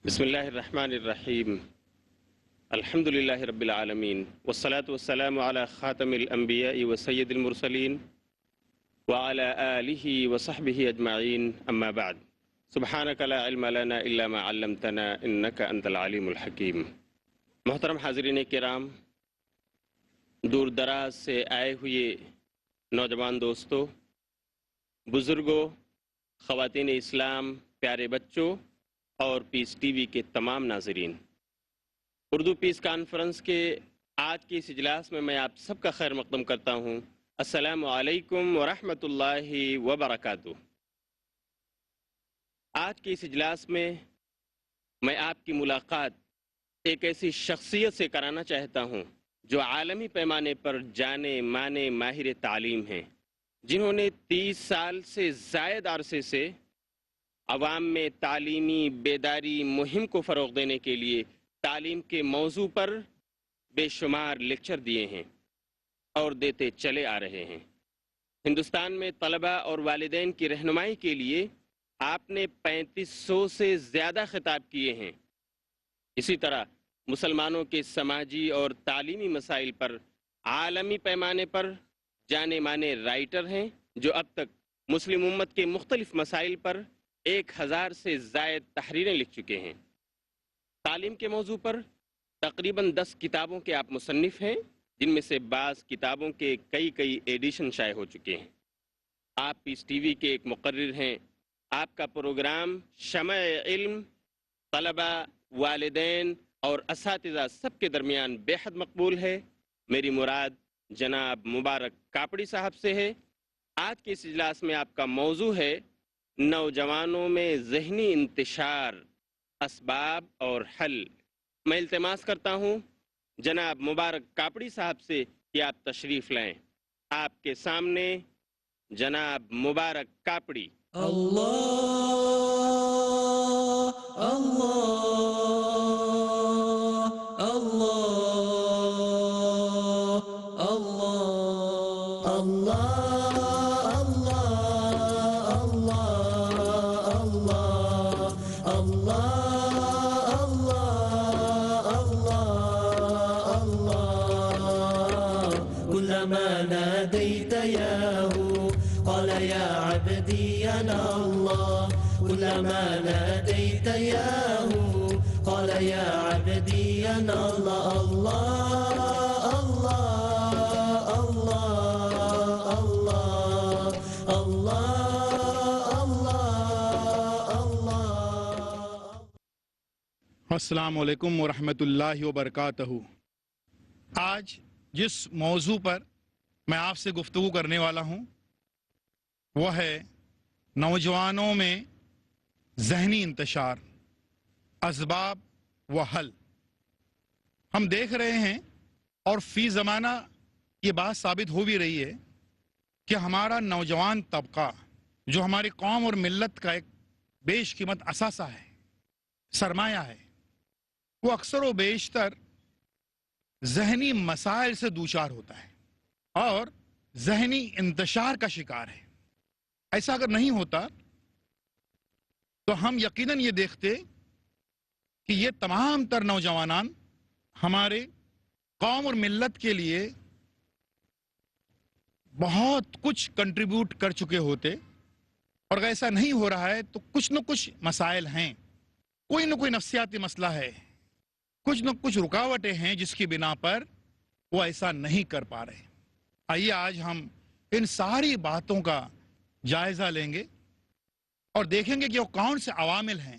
بسم اللہ الرحمن الرحیم الحمد للہ رب العالمین والصلاة والسلام علی خاتم الانبیاء وسید المرسلین وعلی آلہ وصحبہ اجمعین اما بعد سبحانک لا علم لنا الا ما علمتنا انک انت العلیم الحکیم۔ محترم حاضرین کرام، دور دراز سے آئے ہوئے نوجوان دوستوں، بزرگوں، خواتین اسلام، پیارے بچوں اور پیس ٹی وی کے تمام ناظرین، اردو پیس کانفرنس کے آج کے اس اجلاس میں آپ سب کا خیر مقدم کرتا ہوں۔ السلام علیکم ورحمۃ اللہ وبرکاتہ۔ آج کے اس اجلاس میں آپ کی ملاقات ایک ایسی شخصیت سے کرانا چاہتا ہوں جو عالمی پیمانے پر جانے مانے ماہر تعلیم ہیں، جنہوں نے 30 سال سے زائد عرصے سے عوام میں تعلیمی بیداری مہم کو فروغ دینے کے لیے تعلیم کے موضوع پر بے شمار لیکچر دیے ہیں اور دیتے چلے آ رہے ہیں۔ ہندوستان میں طلباء اور والدین کی رہنمائی کے لیے آپ نے 3500 سے زیادہ خطاب کیے ہیں۔ اسی طرح مسلمانوں کے سماجی اور تعلیمی مسائل پر عالمی پیمانے پر جانے مانے رائٹر ہیں جو اب تک مسلم امت کے مختلف مسائل پر 1000 سے زائد تحریریں لکھ چکے ہیں۔ تعلیم کے موضوع پر تقریباً 10 کتابوں کے آپ مصنف ہیں، جن میں سے بعض کتابوں کے کئی ایڈیشن شائع ہو چکے ہیں۔ آپ پیس ٹی وی کے ایک مقرر ہیں۔ آپ کا پروگرام شمع علم طلباء، والدین اور اساتذہ سب کے درمیان بے حد مقبول ہے۔ میری مراد جناب مبارک کاپڑی صاحب سے ہے۔ آج کے اس اجلاس میں آپ کا موضوع ہے نوجوانوں میں ذہنی انتشار، اسباب اور حل۔ میں التماس کرتا ہوں جناب مبارک کاپڑی صاحب سے کہ آپ تشریف لائیں۔ آپ کے سامنے جناب مبارک کاپڑی۔ اللہ اللہ اللہ اللہ اللہ كلما ناديت ياه قال يا عبدي أنا الله كلما ناديت ياه قال يا عبدي أنا الله الله الله الله الله الله الله السلام علیکم ورحمۃ اللہ وبرکاتہ۔ آج جس موضوع پر میں آپ سے گفتگو کرنے والا ہوں وہ ہے نوجوانوں میں ذہنی انتشار، اسباب و حل۔ ہم دیکھ رہے ہیں اور فی زمانہ یہ بات ثابت ہو بھی رہی ہے کہ ہمارا نوجوان طبقہ جو ہماری قوم اور ملت کا ایک بیش قیمت اثاثہ ہے، سرمایہ ہے، وہ اکثر و بیشتر ذہنی مسائل سے دوچار ہوتا ہے اور ذہنی انتشار کا شکار ہے۔ ایسا اگر نہیں ہوتا تو ہم یقیناً یہ دیکھتے کہ یہ تمام تر نوجوانان ہمارے قوم اور ملت کے لیے بہت کچھ کنٹریبیوٹ کر چکے ہوتے، اور اگر ایسا نہیں ہو رہا ہے تو کچھ نہ کچھ مسائل ہیں، کوئی نہ کوئی نفسیاتی مسئلہ ہے، کچھ نہ کچھ رکاوٹیں ہیں جس کی بنا پر وہ ایسا نہیں کر پا رہے۔ آئیے آج ہم ان ساری باتوں کا جائزہ لیں گے اور دیکھیں گے کہ وہ کون سے عوامل ہیں،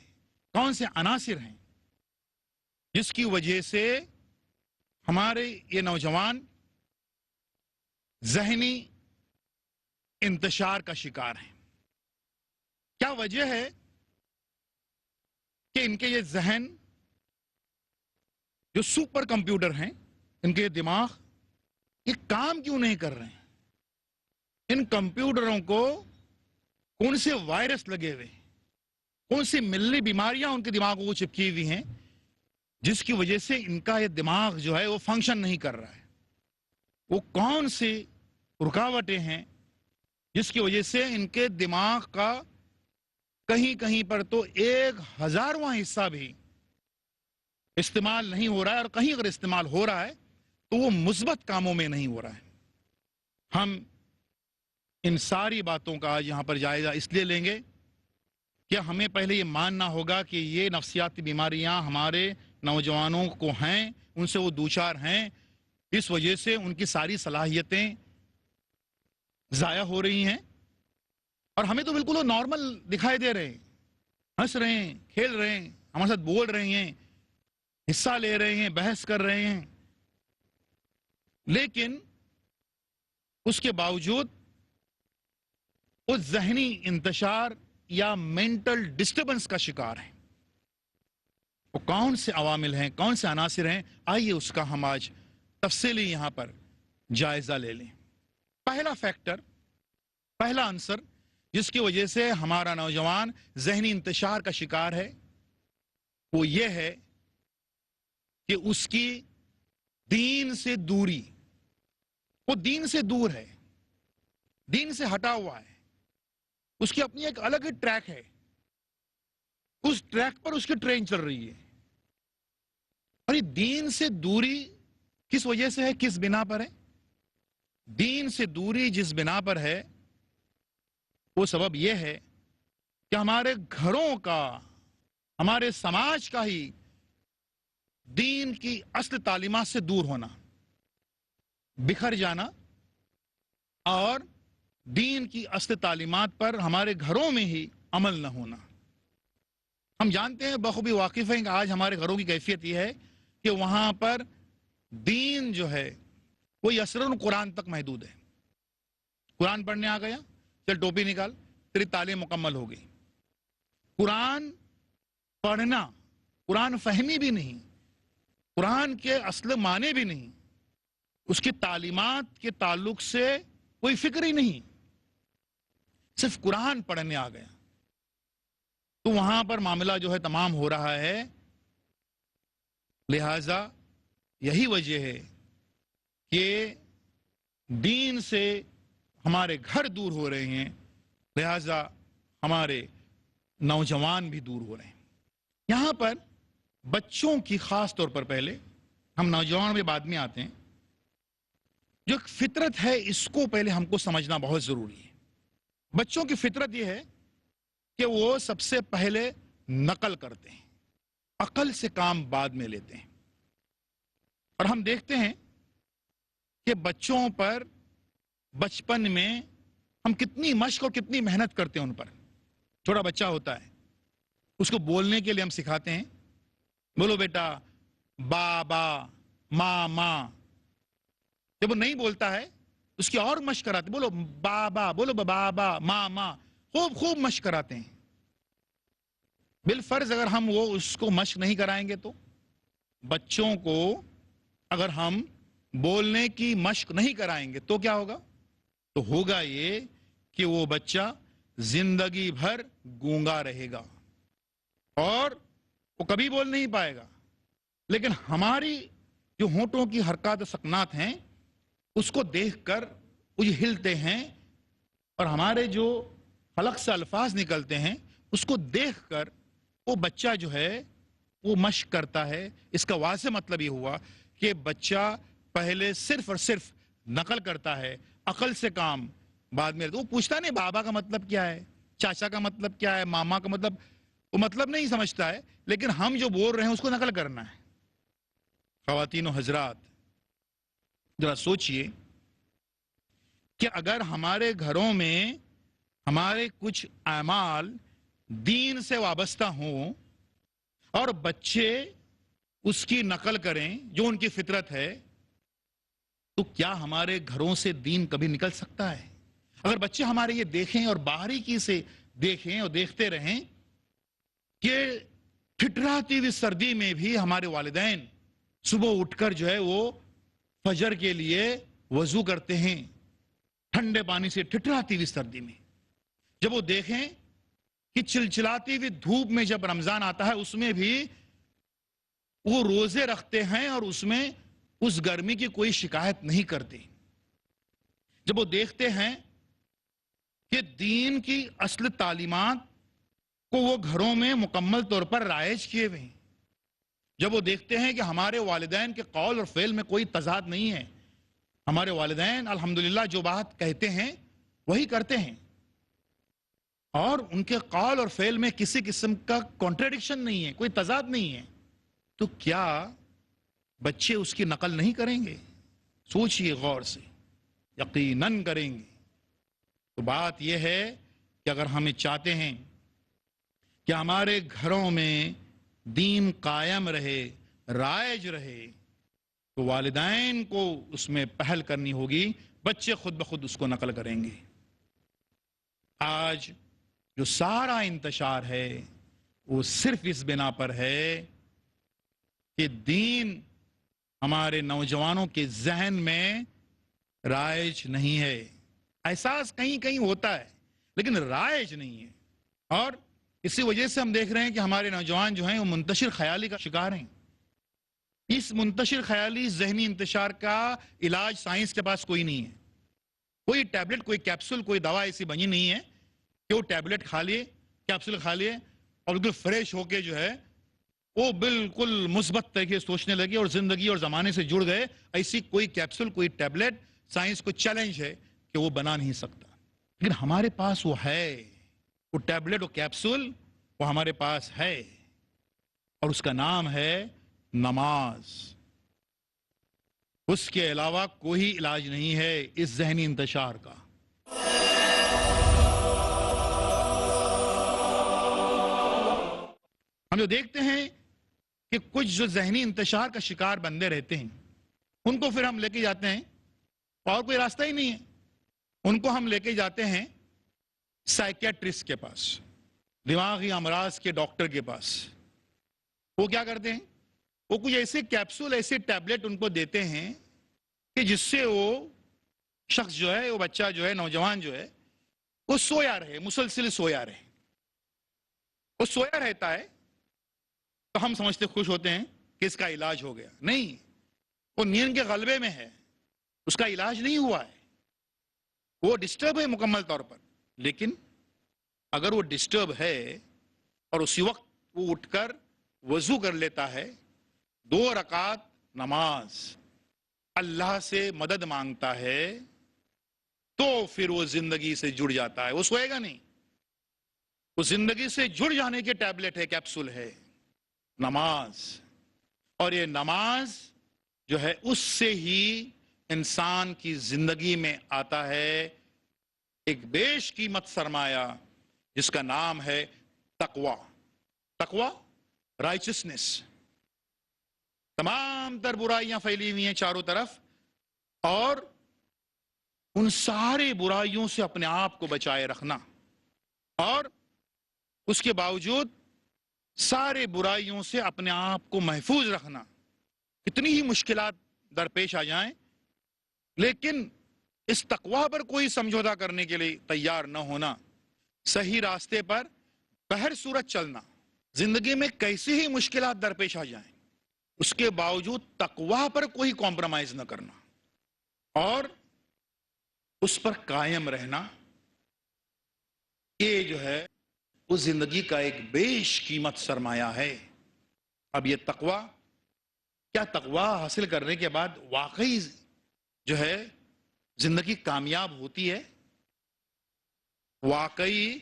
کون سے عناصر ہیں جس کی وجہ سے ہمارے یہ نوجوان ذہنی انتشار کا شکار ہیں۔ کیا وجہ ہے کہ ان کے یہ ذہن جو سپر کمپیوٹر ہیں، ان کے دماغ یہ کام کیوں نہیں کر رہے ہیں؟ ان کمپیوٹروں کو کون سے وائرس لگے ہوئے ہیں، کون سی ملنی بیماریاں ان کے دماغوں کو چپکی ہوئی ہیں جس کی وجہ سے ان کا یہ دماغ جو ہے وہ فنکشن نہیں کر رہا ہے؟ وہ کون سی رکاوٹیں ہیں جس کی وجہ سے ان کے دماغ کا کہیں کہیں پر تو 1000واں حصہ بھی استعمال نہیں ہو رہا ہے، اور کہیں اگر استعمال ہو رہا ہے تو وہ مثبت کاموں میں نہیں ہو رہا ہے۔ ہم ان ساری باتوں کا آج یہاں پر جائزہ اس لیے لیں گے کہ ہمیں پہلے یہ ماننا ہوگا کہ یہ نفسیاتی بیماریاں ہمارے نوجوانوں کو ہیں، ان سے وہ دوچار ہیں، اس وجہ سے ان کی ساری صلاحیتیں ضائع ہو رہی ہیں، اور ہمیں تو بالکل وہ نارمل دکھائی دے رہے ہیں، ہنس رہے ہیں، کھیل رہے ہیں، ہمارے ساتھ بول رہے ہیں، حصہ لے رہے ہیں، بحث کر رہے ہیں، لیکن اس کے باوجود اس ذہنی انتشار یا مینٹل ڈسٹربنس کا شکار ہیں۔ وہ کون سے عوامل ہیں، کون سے عناصر ہیں، آئیے اس کا ہم آج تفصیلی یہاں پر جائزہ لے لیں۔ پہلا فیکٹر، پہلا عنصر جس کی وجہ سے ہمارا نوجوان ذہنی انتشار کا شکار ہے، وہ یہ ہے کہ اس کی دین سے دوری۔ وہ دین سے دور ہے، دین سے ہٹا ہوا ہے، اس کی اپنی ایک الگ ٹریک ہے، اس ٹریک پر اس کی ٹرین چل رہی ہے، اور یہ دین سے دوری کس وجہ سے ہے، کس بنا پر ہے؟ دین سے دوری جس بنا پر ہے وہ سبب یہ ہے کہ ہمارے گھروں کا، ہمارے سماج کا ہی دین کی اصل تعلیمات سے دور ہونا، بکھر جانا، اور دین کی اصل تعلیمات پر ہمارے گھروں میں ہی عمل نہ ہونا۔ ہم جانتے ہیں، بخوبی واقف ہیں کہ آج ہمارے گھروں کی کیفیت یہ ہے کہ وہاں پر دین جو ہے وہ یسرن قرآن تک محدود ہے۔ قرآن پڑھنے آ گیا، چل ٹوپی نکال، تیری تعلیم مکمل ہو گئی۔ قرآن پڑھنا، قرآن فہمی بھی نہیں، قرآن کے اصل معنی بھی نہیں، اس کی تعلیمات کے تعلق سے کوئی فکر ہی نہیں، صرف قرآن پڑھنے آ گیا، تو وہاں پر معاملہ جو ہے تمام ہو رہا ہے۔ لہذا یہی وجہ ہے کہ دین سے ہمارے گھر دور ہو رہے ہیں، لہذا ہمارے نوجوان بھی دور ہو رہے ہیں۔ یہاں پر بچوں کی خاص طور پر، پہلے ہم نوجوان میں بعد میں آتے ہیں، جو ایک فطرت ہے اس کو پہلے ہم کو سمجھنا بہت ضروری ہے۔ بچوں کی فطرت یہ ہے کہ وہ سب سے پہلے نقل کرتے ہیں، عقل سے کام بعد میں لیتے ہیں، اور ہم دیکھتے ہیں کہ بچوں پر بچپن میں ہم کتنی مشق اور کتنی محنت کرتے ہیں ان پر۔ چھوٹا بچہ ہوتا ہے، اس کو بولنے کے لیے ہم سکھاتے ہیں، بولو بیٹا بابا، ماما۔ جب وہ نہیں بولتا ہے اس کی اور مشق کراتے، بولو بابا، بولو بابا، ماما، خوب مشق کراتے ہیں۔ بالفرض اگر ہم اس کو مشق نہیں کرائیں گے تو بچوں کو اگر ہم بولنے کی مشق نہیں کرائیں گے تو کیا ہوگا؟ تو ہوگا یہ کہ وہ بچہ زندگی بھر گونگا رہے گا اور وہ کبھی بول نہیں پائے گا۔ لیکن ہماری جو ہونٹوں کی حرکات و سکنات ہیں اس کو دیکھ کر وہ ہلتے ہیں، اور ہمارے جو حلق سے الفاظ نکلتے ہیں اس کو دیکھ کر وہ بچہ جو ہے وہ مشق کرتا ہے۔ اس کا واضح مطلب یہ ہوا کہ بچہ پہلے صرف اور صرف نقل کرتا ہے، عقل سے کام بعد میں۔ وہ پوچھتا نہیں بابا کا مطلب کیا ہے، چاچا کا مطلب کیا ہے، ماما کا مطلب، وہ مطلب نہیں سمجھتا ہے، لیکن ہم جو بول رہے ہیں اس کو نقل کرنا ہے۔ خواتین و حضرات، ذرا سوچئے کہ اگر ہمارے گھروں میں ہمارے کچھ اعمال دین سے وابستہ ہوں اور بچے اس کی نقل کریں جو ان کی فطرت ہے، تو کیا ہمارے گھروں سے دین کبھی نکل سکتا ہے؟ اگر بچے ہمارے یہ دیکھیں اور باریکی سے دیکھیں اور دیکھتے رہیں کہ ٹھٹراتی ہوئی سردی میں بھی ہمارے والدین صبح اٹھ کر جو ہے وہ فجر کے لیے وضو کرتے ہیں ٹھنڈے پانی سے، ٹھٹراتی ہوئی سردی میں، جب وہ دیکھیں کہ چلچلاتی ہوئی دھوپ میں جب رمضان آتا ہے اس میں بھی وہ روزے رکھتے ہیں اور اس میں اس گرمی کی کوئی شکایت نہیں کرتے، جب وہ دیکھتے ہیں کہ دین کی اصل تعلیمات کو وہ گھروں میں مکمل طور پر رائج کیے ہوئے ہیں، جب وہ دیکھتے ہیں کہ ہمارے والدین کے قول اور فعل میں کوئی تضاد نہیں ہے، ہمارے والدین الحمدللہ جو بات کہتے ہیں وہی کرتے ہیں، اور ان کے قول اور فعل میں کسی قسم کا کانٹریڈکشن نہیں ہے، کوئی تضاد نہیں ہے، تو کیا بچے اس کی نقل نہیں کریں گے؟ سوچئے غور سے، یقیناً کریں گے۔ تو بات یہ ہے کہ اگر ہمیں چاہتے ہیں کہ ہمارے گھروں میں دین قائم رہے، رائج رہے، تو والدین کو اس میں پہل کرنی ہوگی، بچے خود بخود اس کو نقل کریں گے۔ آج جو سارا انتشار ہے وہ صرف اس بنا پر ہے کہ دین ہمارے نوجوانوں کے ذہن میں رائج نہیں ہے۔ احساس کہیں کہیں ہوتا ہے لیکن رائج نہیں ہے، اور اسی وجہ سے ہم دیکھ رہے ہیں کہ ہمارے نوجوان جو ہیں وہ منتشر خیالی کا شکار ہیں۔ اس منتشر خیالی ذہنی انتشار کا علاج سائنس کے پاس کوئی نہیں ہے۔ کوئی ٹیبلٹ، کوئی کیپسول، کوئی دوا ایسی بنی نہیں ہے کہ وہ ٹیبلٹ کھا لیے، کیپسول کھا لیے اور بالکل فریش ہو کے جو ہے وہ بالکل مثبت طریقے سے سوچنے لگے اور زندگی اور زمانے سے جڑ گئے۔ ایسی کوئی کیپسول، کوئی ٹیبلٹ سائنس کو چیلنج ہے کہ وہ بنا نہیں سکتا، لیکن ہمارے پاس وہ ہے، وہ ٹیبلٹ، وہ کیپسول وہ ہمارے پاس ہے، اور اس کا نام ہے نماز۔ اس کے علاوہ کوئی علاج نہیں ہے اس ذہنی انتشار کا۔ ہم جو دیکھتے ہیں کہ کچھ جو ذہنی انتشار کا شکار بندے رہتے ہیں ان کو پھر ہم لے کے جاتے ہیں، اور کوئی راستہ ہی نہیں ہے، ان کو ہم لے کے جاتے ہیں سائیکیٹرسٹ کے پاس، دماغی امراض کے ڈاکٹر کے پاس۔ وہ کیا کرتے ہیں؟ وہ کچھ ایسے کیپسول، ایسے ٹیبلٹ ان کو دیتے ہیں کہ جس سے وہ شخص جو ہے، وہ بچہ جو ہے، نوجوان جو ہے، وہ سویا رہے، مسلسل سویا رہے۔ وہ سویا رہتا ہے تو ہم سمجھتے خوش ہوتے ہیں کہ اس کا علاج ہو گیا۔ نہیں، وہ نیند کے غلبے میں ہے، اس کا علاج نہیں ہوا ہے، وہ ڈسٹرب ہے مکمل طور پر۔ لیکن اگر وہ ڈسٹرب ہے اور اسی وقت وہ اٹھ کر وضو کر لیتا ہے، 2 رکعت نماز، اللہ سے مدد مانگتا ہے، تو پھر وہ زندگی سے جڑ جاتا ہے، وہ سوئے گا نہیں۔ وہ زندگی سے جڑ جانے کے ٹیبلٹ ہے، کیپسول ہے نماز۔ اور یہ نماز جو ہے اس سے ہی انسان کی زندگی میں آتا ہے ایک بیش قیمت سرمایہ جس کا نام ہے تقوی۔ تقوی، رائچسنس۔ تمام تر برائیاں پھیلی ہوئی ہیں چاروں طرف، اور ان سارے برائیوں سے اپنے آپ کو بچائے رکھنا، اور اس کے باوجود سارے برائیوں سے اپنے آپ کو محفوظ رکھنا۔ کتنی ہی مشکلات درپیش آ جائیں لیکن اس تقوی پر کوئی سمجھوتا کرنے کے لیے تیار نہ ہونا، صحیح راستے پر بہر صورت چلنا، زندگی میں کیسی ہی مشکلات درپیش آ جائیں اس کے باوجود تقوی پر کوئی کمپرومائز نہ کرنا اور اس پر قائم رہنا، یہ جو ہے اس زندگی کا ایک بیش قیمت سرمایہ ہے۔ اب یہ تقوی، کیا تقوی حاصل کرنے کے بعد واقعی جو ہے زندگی کامیاب ہوتی ہے؟ واقعی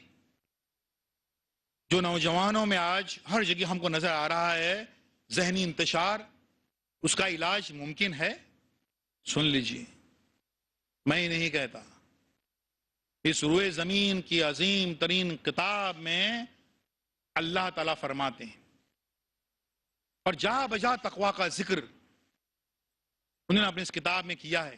جو نوجوانوں میں آج ہر جگہ ہم کو نظر آ رہا ہے ذہنی انتشار، اس کا علاج ممکن ہے؟ سن لیجیے، میں ہی نہیں کہتا، اس روئے زمین کی عظیم ترین کتاب میں اللہ تعالیٰ فرماتے ہیں، اور جا بجا تقوی کا ذکر انہوں نے اپنی اس کتاب میں کیا ہے۔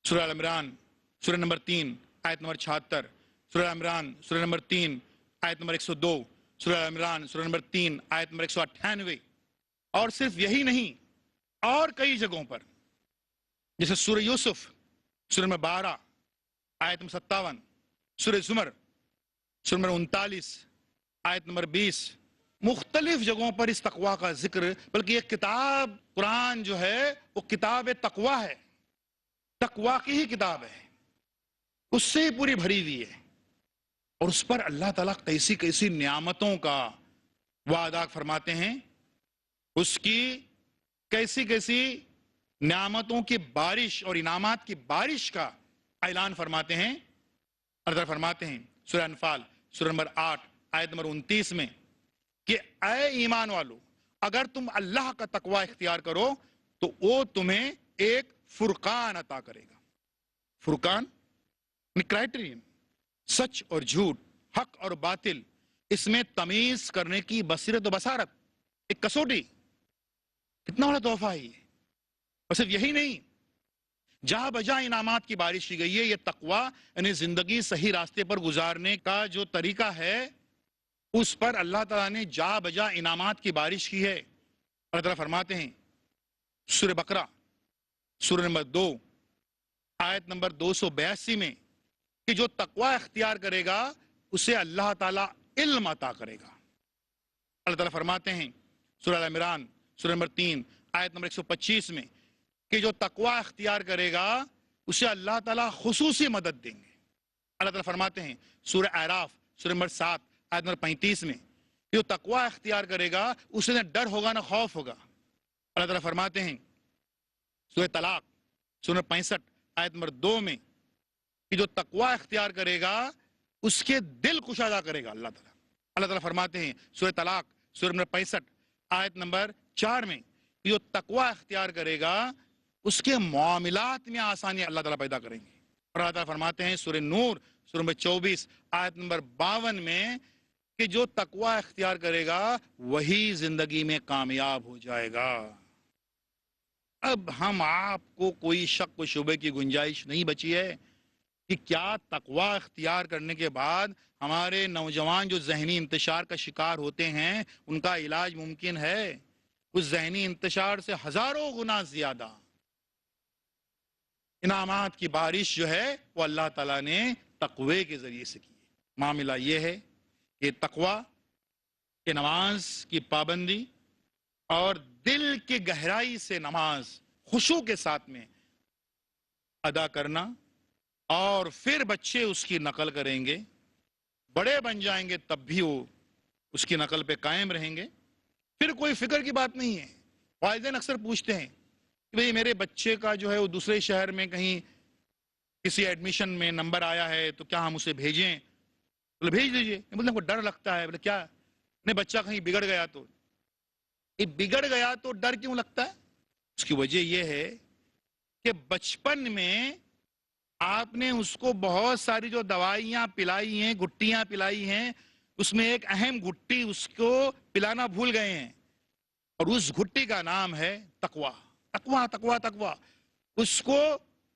سورہ عمران سورہ نمبر 3 آیت نمبر 76، سورہ عمران سورہ نمبر 3 آیت نمبر 102، سورہ عمران سورہ نمبر 3 آیت نمبر 198، اور صرف یہی نہیں، اور کئی جگہوں پر، جیسے سورہ یوسف سورہ نمبر 12 آیت نمبر 57، سورہ زمر سورہ نمبر 39 آیت نمبر 20، مختلف جگہوں پر اس تقوی کا ذکر۔ بلکہ یہ کتاب قرآن جو ہے وہ کتاب تقوی ہے، تقوی کی ہی کتاب ہے، اس سے ہی پوری بھری ہوئی ہے، اور اس پر اللہ تعالیٰ کیسی کیسی نعمتوں کا وعدہ فرماتے ہیں اس کی کیسی کیسی نعمتوں کی بارش اور انعامات کی بارش کا اعلان فرماتے ہیں. اللہ فرماتے ہیں سورہ انفال سورہ نمبر 8 آیت نمبر 29 میں کہ اے ایمان والو، اگر تم اللہ کا تقوی اختیار کرو تو وہ تمہیں ایک فرقان عطا کرے گا. فرقان کرائٹرین، سچ اور جھوٹ، حق اور باطل، اس میں تمیز کرنے کی بصیرت و بصارت، ایک کسوٹی. کتنا بڑا تحفہ ہے یہ. اور صرف یہی نہیں، جہاں بجا انعامات کی بارش کی گئی ہے. یہ تقوی یعنی زندگی صحیح راستے پر گزارنے کا جو طریقہ ہے، اس پر اللہ تعالیٰ نے جا بجا انعامات کی بارش کی ہے. اللہ تعالیٰ فرماتے ہیں سورہ بقرہ سورہ نمبر 2 آیت نمبر 282 میں کہ جو تقوی اختیار کرے گا اسے اللہ تعالیٰ علم عطا کرے گا. اللہ تعالیٰ فرماتے ہیں سورہ ال عمران سورہ نمبر 3 آیت نمبر 125 میں کہ جو تقوی اختیار کرے گا اسے اللہ تعالیٰ خصوصی مدد دیں گے. اللہ تعالیٰ فرماتے ہیں سورہ اعراف سورہ نمبر 7 آیت نمبر 35 میں کہ جو تقوی اختیار کرے گا اسے نہ ڈر ہوگا نہ خوف ہوگا. اللہ تعالیٰ فرماتے ہیں سورہ طلاق سورہ نمبر 65 آیت نمبر 2 میں کہ جو تقوی اختیار کرے گا اس کے دل کشادہ کرے گا اللہ تعالیٰ. اللہ تعالیٰ فرماتے ہیں سورہ طلاق سورہ نمبر 65 آیت نمبر 4 میں کہ جو تقوی اختیار کرے گا اس کے معاملات میں آسانی اللہ تعالیٰ پیدا کریں گے. اور اللہ تعالیٰ فرماتے ہیں سورہ نور سورہ نمبر 24 آیت نمبر 52 میں کہ جو تقوی اختیار کرے گا وہی زندگی میں کامیاب ہو جائے گا. اب ہم آپ کو کوئی شک و شبے کی گنجائش نہیں بچی ہے کہ کیا تقوی اختیار کرنے کے بعد ہمارے نوجوان جو ذہنی انتشار کا شکار ہوتے ہیں ان کا علاج ممکن ہے. اس ذہنی انتشار سے ہزاروں گنا زیادہ انعامات کی بارش جو ہے وہ اللہ تعالیٰ نے تقوی کے ذریعے سے کی. معاملہ یہ ہے کہ تقوی کہ نماز کی پابندی اور دل کی گہرائی سے نماز خشوع کے ساتھ میں ادا کرنا، اور پھر بچے اس کی نقل کریں گے، بڑے بن جائیں گے تب بھی وہ اس کی نقل پہ قائم رہیں گے. پھر کوئی فکر کی بات نہیں ہے. والدین اکثر پوچھتے ہیں کہ بھئی میرے بچے کا جو ہے وہ دوسرے شہر میں کہیں کسی ایڈمیشن میں نمبر آیا ہے تو کیا ہم اسے بھیجیں؟ بولے بھیج دیجئے. بولے کو ڈر لگتا ہے. بولے کیا نہیں بچہ کہیں بگڑ گیا تو؟ بگڑ گیا تو ڈر کیوں لگتا ہے؟ اس کی وجہ یہ ہے کہ بچپن میں آپ نے اس کو بہت ساری جو دوائیاں پلائی ہیں، گھٹیاں پلائی ہیں، اس میں ایک اہم گھٹی اس کو پلانا بھول گئے ہیں، اور اس گھٹی کا نام ہے تقوی. تقوی تقوی تقوی. اس کو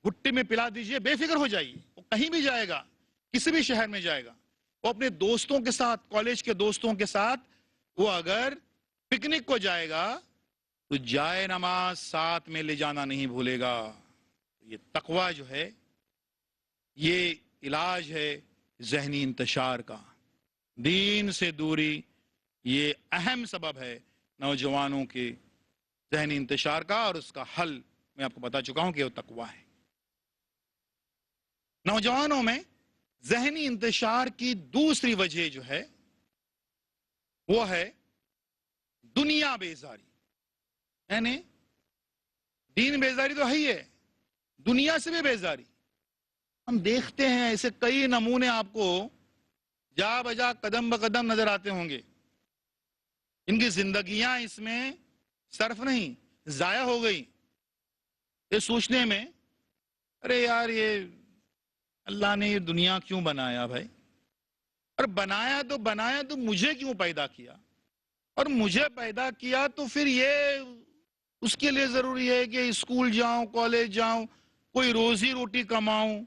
گھٹی میں پلا دیجئے، بے فکر ہو جائیے. وہ کہیں بھی جائے گا، کسی بھی شہر میں جائے گا، وہ اپنے دوستوں کے ساتھ، کالج کے دوستوں کے ساتھ وہ اگر پکنک کو جائے گا تو جائے نماز ساتھ میں لے جانا نہیں بھولے گا. یہ تقوی جو ہے یہ علاج ہے ذہنی انتشار کا. دین سے دوری یہ اہم سبب ہے نوجوانوں کے ذہنی انتشار کا، اور اس کا حل میں آپ کو بتا چکا ہوں کہ وہ تقوی ہے. نوجوانوں میں ذہنی انتشار کی دوسری وجہ جو ہے وہ ہے دنیا بیزاری. یعنی دین بیزاری تو ہے ہی ہے، دنیا سے بھی بیزاری. ہم دیکھتے ہیں ایسے کئی نمونے آپ کو جا بجا قدم بقدم نظر آتے ہوں گے. ان کی زندگیاں اس میں صرف نہیں، ضائع ہو گئی. یہ سوچنے میں ارے یار یہ اللہ نے یہ دنیا کیوں بنایا بھائی؟ اور بنایا تو مجھے کیوں پیدا کیا؟ اور مجھے پیدا کیا تو پھر یہ اس کے لیے ضروری ہے کہ اسکول جاؤں، کالج جاؤں، کوئی روزی روٹی کماؤں،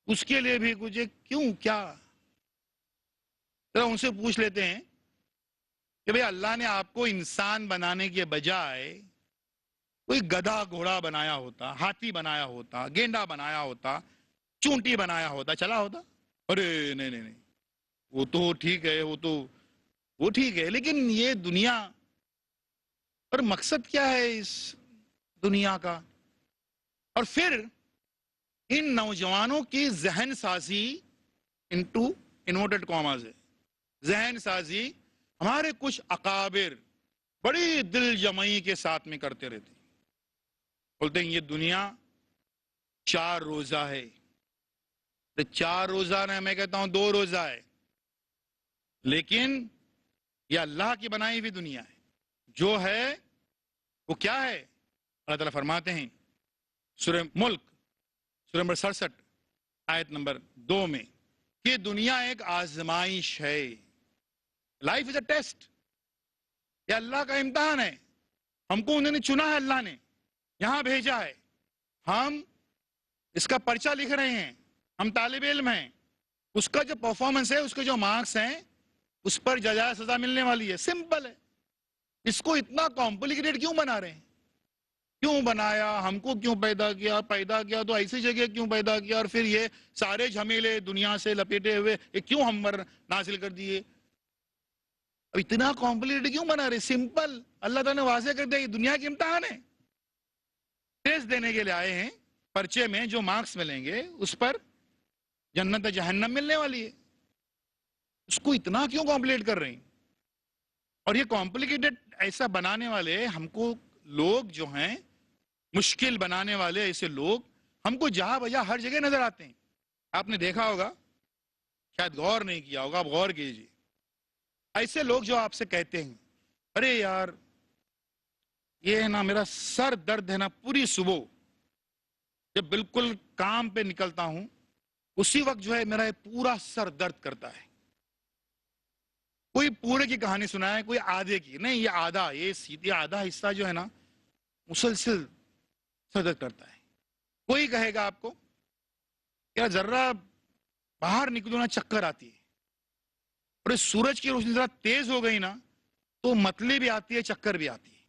اس کے لیے بھی کچھ کیوں؟ کیا ذرا ان سے پوچھ لیتے ہیں کہ بھئی اللہ نے آپ کو انسان بنانے کے بجائے کوئی گدھا گھوڑا بنایا ہوتا، ہاتھی بنایا ہوتا، گینڈا بنایا ہوتا، چونٹی بنایا ہوتا، چلا ہوتا؟ ارے نہیں وہ تو ٹھیک ہے، وہ ٹھیک ہے، لیکن یہ دنیا، اور مقصد کیا ہے اس دنیا کا؟ اور پھر ان نوجوانوں کی ذہن سازی انورٹڈ کاماز ہے، ذہن سازی ہمارے کچھ اکابر بڑی دل جمعی کے ساتھ میں کرتے رہتے ہیں. بولتے ہیں یہ دنیا 4 روزہ ہے. 4 روزہ نہ، میں کہتا ہوں 2 روزہ ہے. لیکن یہ اللہ کی بنائی ہوئی دنیا ہے. جو ہے وہ کیا ہے؟ اللہ تعالیٰ فرماتے ہیں سورہ ملک سورہ نمبر 67 آیت نمبر 2 میں کہ دنیا ایک آزمائش ہے. Life is a test. یہ اللہ کا امتحان ہے. ہم کو انہوں نے چنا ہے، اللہ نے یہاں بھیجا ہے. ہم اس کا پرچہ لکھ رہے ہیں، ہم طالب علم ہیں. اس کا جو پرفارمنس ہے، اس کے جو مارکس ہیں، اس پر جزائے سزا ملنے والی ہے. سمپل ہے. اس کو اتنا کمپلیکیٹڈ کیوں بنا رہے ہیں؟ کیوں بنایا؟ ہم کو کیوں پیدا کیا تو ایسی جگہ کیوں پیدا کیا، اور پھر یہ سارے جھمیلے دنیا سے لپیٹے ہوئے یہ کیوں ہم پر نازل کر دیے؟ اب اتنا کمپلیکیٹڈ کیوں بنا رہے؟ سمپل. اللہ تعالیٰ نے واضح کر دیا یہ دنیا کے امتحان ہے. ٹیسٹ دینے کے لیے آئے ہیں. پرچے میں جو مارکس ملیں گے اس پر جنت جہنم ملنے والی ہے. اس کو اتنا کیوں کمپلیکیٹ کر رہے ہیں؟ اور یہ کمپلیکیٹڈ ایسا بنانے والے ہم کو لوگ جو ہیں، مشکل بنانے والے ایسے لوگ ہم کو جہاں بجا ہر جگہ نظر آتے ہیں. آپ نے دیکھا ہوگا، شاید غور نہیں کیا ہوگا، آپ غور کیجیے. ایسے لوگ جو آپ سے کہتے ہیں ارے یار یہ ہے نا میرا سر درد ہے نا، پوری صبح جب بالکل کام پہ نکلتا ہوں اسی وقت جو ہے میرا یہ پورا سر درد کرتا ہے. کوئی پورے کی کہانی سنائے، کوئی آدھے کی نہیں. یہ آدھا، یہ سیدھی آدھا حصہ جو ہے نا مسلسل سر درد کرتا ہے. کوئی کہے گا آپ کو یار ذرا باہر نکلو نا چکر آتی ہے، اور اس سورج کی روشنی ذرا تیز ہو گئی نا تو متلی بھی آتی ہے، چکر بھی آتی ہے.